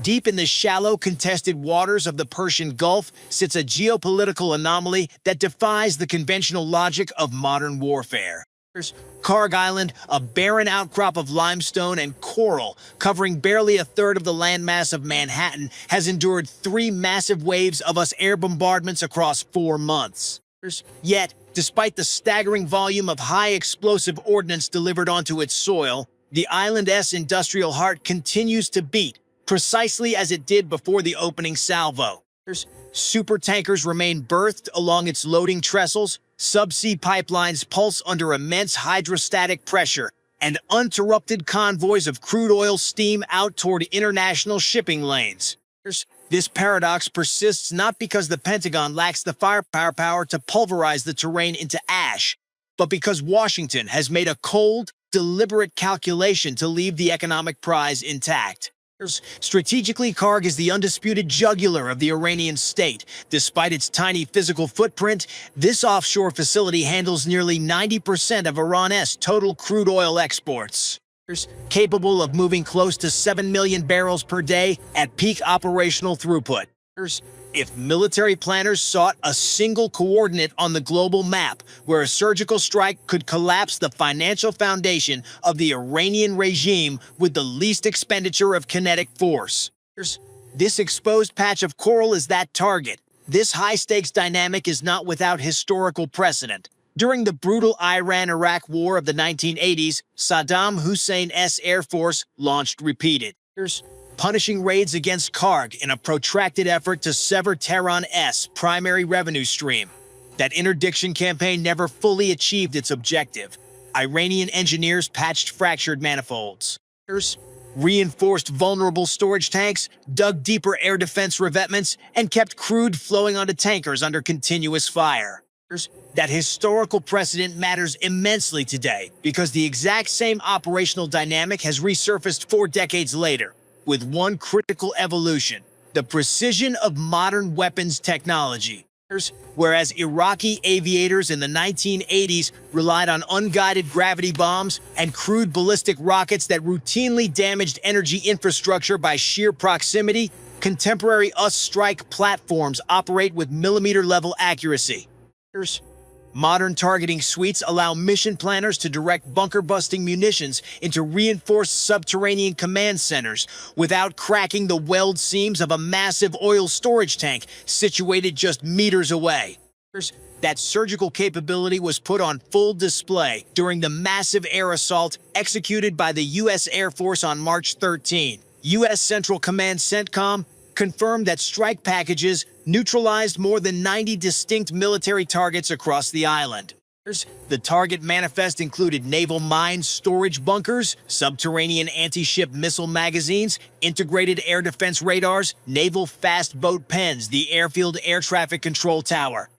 Deep in the shallow, contested waters of the Persian Gulf sits a geopolitical anomaly that defies the conventional logic of modern warfare. Kharg Island, a barren outcrop of limestone and coral covering barely a third of the landmass of Manhattan, has endured 3 massive waves of US air bombardments across 4 months. Yet, despite the staggering volume of high-explosive ordnance delivered onto its soil, the island's industrial heart continues to beat, precisely as it did before the opening salvo. Supertankers remain berthed along its loading trestles, subsea pipelines pulse under immense hydrostatic pressure, and uninterrupted convoys of crude oil steam out toward international shipping lanes. This paradox persists not because the Pentagon lacks the firepower to pulverize the terrain into ash, but because Washington has made a cold, deliberate calculation to leave the economic prize intact. Strategically, Kharg is the undisputed jugular of the Iranian state. Despite its tiny physical footprint, this offshore facility handles nearly 90% of Iran's total crude oil exports. Capable of moving close to 7 million barrels per day at peak operational throughput. If military planners sought a single coordinate on the global map where a surgical strike could collapse the financial foundation of the Iranian regime with the least expenditure of kinetic force, this exposed patch of coral is that target. This high-stakes dynamic is not without historical precedent. During the brutal Iran-Iraq War of the 1980s, Saddam Hussein's Air Force launched repeated, punishing raids against Kharg in a protracted effort to sever Tehran's primary revenue stream. That interdiction campaign never fully achieved its objective. Iranian engineers patched fractured manifolds, reinforced vulnerable storage tanks, dug deeper air defense revetments, and kept crude flowing onto tankers under continuous fire. That historical precedent matters immensely today because the exact same operational dynamic has resurfaced 4 decades later, with one critical evolution: the precision of modern weapons technology. Whereas Iraqi aviators in the 1980s relied on unguided gravity bombs and crude ballistic rockets that routinely damaged energy infrastructure by sheer proximity, contemporary US strike platforms operate with millimeter-level accuracy. Modern targeting suites allow mission planners to direct bunker-busting munitions into reinforced subterranean command centers without cracking the weld seams of a massive oil storage tank situated just meters away. That surgical capability was put on full display during the massive air assault executed by the U.S. Air Force on March 13. U.S. Central Command CENTCOM confirmed that strike packages neutralized more than 90 distinct military targets across the island. The target manifest included naval mine storage bunkers, subterranean anti-ship missile magazines, integrated air defense radars, naval fast boat pens, the airfield air traffic control tower,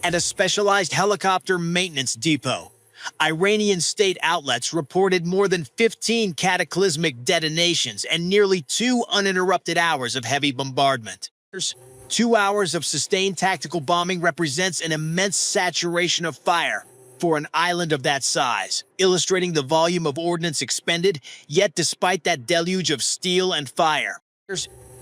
and a specialized helicopter maintenance depot. Iranian state outlets reported more than 15 cataclysmic detonations and nearly 2 uninterrupted hours of heavy bombardment. 2 hours of sustained tactical bombing represents an immense saturation of fire for an island of that size, illustrating the volume of ordnance expended. Yet despite that deluge of steel and fire,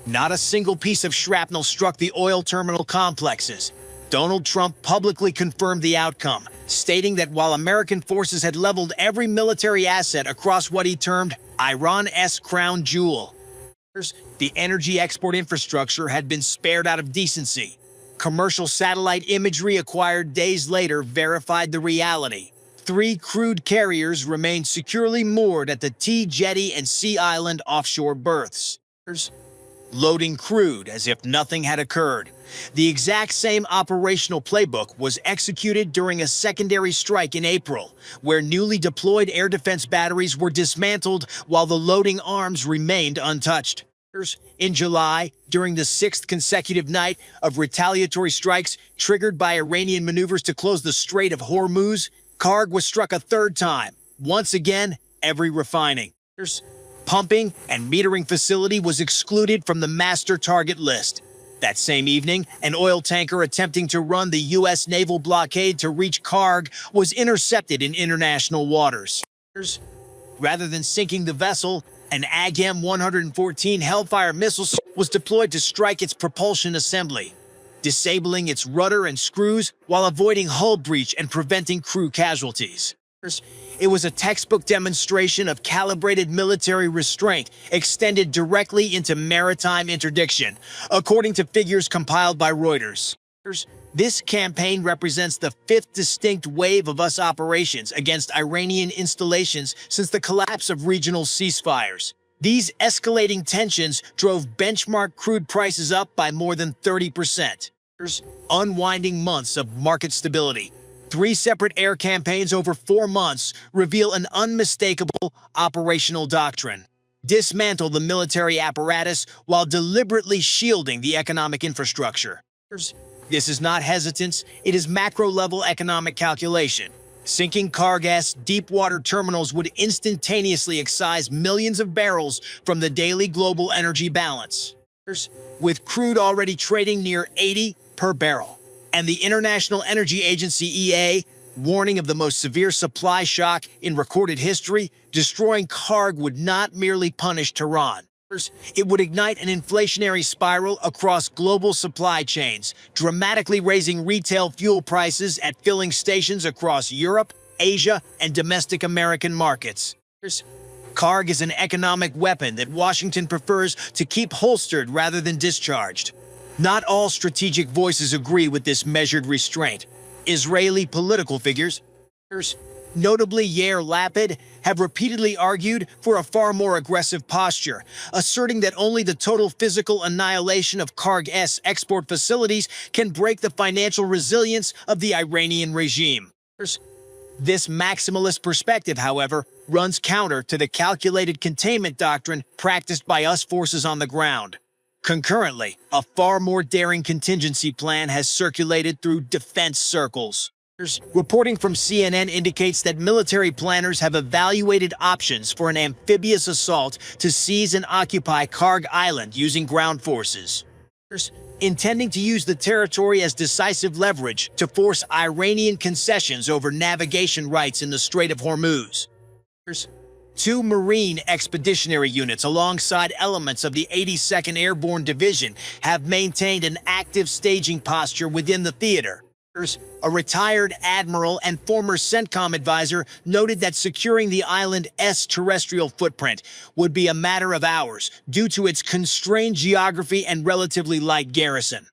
not a single piece of shrapnel struck the oil terminal complexes. Donald Trump publicly confirmed the outcome, stating that while American forces had leveled every military asset across what he termed Iran's crown jewel, the energy export infrastructure had been spared out of decency. Commercial satellite imagery acquired days later verified the reality. 3 crude carriers remained securely moored at the T Jetty and Sea Island offshore berths, loading crude as if nothing had occurred. The exact same operational playbook was executed during a secondary strike in April, where newly deployed air defense batteries were dismantled while the loading arms remained untouched. In July, during the 6th consecutive night of retaliatory strikes triggered by Iranian maneuvers to close the Strait of Hormuz, Kharg was struck a 3rd time. Once again, every refining, pumping, and metering facility was excluded from the master target list. That same evening, an oil tanker attempting to run the U.S. naval blockade to reach Kharg was intercepted in international waters. Rather than sinking the vessel, An AGM-114 Hellfire missile was deployed to strike its propulsion assembly, disabling its rudder and screws while avoiding hull breach and preventing crew casualties. It was a textbook demonstration of calibrated military restraint extended directly into maritime interdiction, according to figures compiled by Reuters. This campaign represents the fifth distinct wave of US operations against Iranian installations since the collapse of regional ceasefires. These escalating tensions drove benchmark crude prices up by more than 30%. Unwinding months of market stability. 3 separate air campaigns over 4 months reveal an unmistakable operational doctrine. Dismantle the military apparatus while deliberately shielding the economic infrastructure. This is not hesitance, it is macro-level economic calculation. Sinking Kharg deep-water terminals would instantaneously excise millions of barrels from the daily global energy balance, with crude already trading near 80 per barrel. And the International Energy Agency (EA) warning of the most severe supply shock in recorded history, destroying Kharg would not merely punish Tehran. It would ignite an inflationary spiral across global supply chains, dramatically raising retail fuel prices at filling stations across Europe, Asia, and domestic American markets. Kharg is an economic weapon that Washington prefers to keep holstered rather than discharged. Not all strategic voices agree with this measured restraint. Israeli political figures, notably Yair Lapid, have repeatedly argued for a far more aggressive posture, asserting that only the total physical annihilation of Kharg's export facilities can break the financial resilience of the Iranian regime. This maximalist perspective, however, runs counter to the calculated containment doctrine practiced by US forces on the ground. Concurrently, a far more daring contingency plan has circulated through defense circles. Reporting from CNN indicates that military planners have evaluated options for an amphibious assault to seize and occupy Kharg Island using ground forces, intending to use the territory as decisive leverage to force Iranian concessions over navigation rights in the Strait of Hormuz. 2 Marine expeditionary units alongside elements of the 82nd Airborne Division have maintained an active staging posture within the theater. A retired admiral and former CENTCOM advisor noted that securing the island's terrestrial footprint would be a matter of hours due to its constrained geography and relatively light garrison.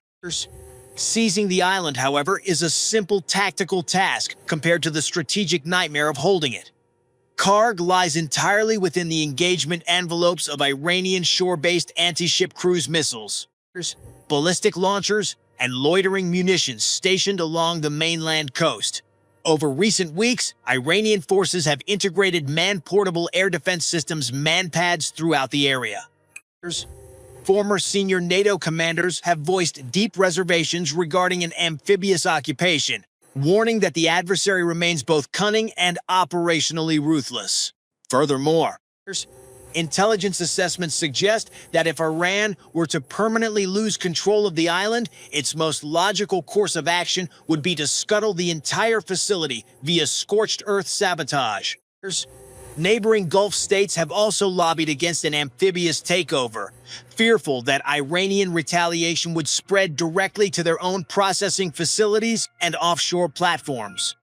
Seizing the island, however, is a simple tactical task compared to the strategic nightmare of holding it. Kharg lies entirely within the engagement envelopes of Iranian shore-based anti-ship cruise missiles, ballistic launchers, and loitering munitions stationed along the mainland coast. Over recent weeks, Iranian forces have integrated man-portable air defense systems manpads throughout the area. Former senior NATO commanders have voiced deep reservations regarding an amphibious occupation, warning that the adversary remains both cunning and operationally ruthless. Furthermore, intelligence assessments suggest that if Iran were to permanently lose control of the island, its most logical course of action would be to scuttle the entire facility via scorched earth sabotage. Neighboring Gulf states have also lobbied against an amphibious takeover, fearful that Iranian retaliation would spread directly to their own processing facilities and offshore platforms.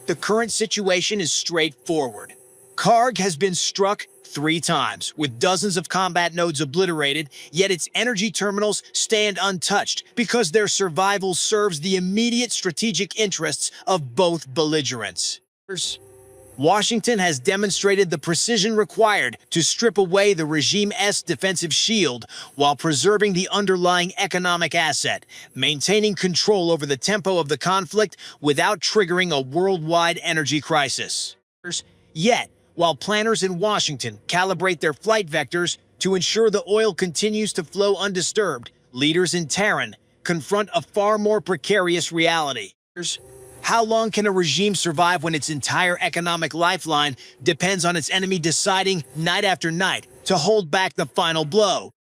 The current situation is straightforward. Kharg has been struck 3 times, with dozens of combat nodes obliterated, yet its energy terminals stand untouched because their survival serves the immediate strategic interests of both belligerents. Washington has demonstrated the precision required to strip away the regime's defensive shield while preserving the underlying economic asset, maintaining control over the tempo of the conflict without triggering a worldwide energy crisis. Yet, while planners in Washington calibrate their flight vectors to ensure the oil continues to flow undisturbed, leaders in Tehran confront a far more precarious reality. How long can a regime survive when its entire economic lifeline depends on its enemy deciding night after night to hold back the final blow?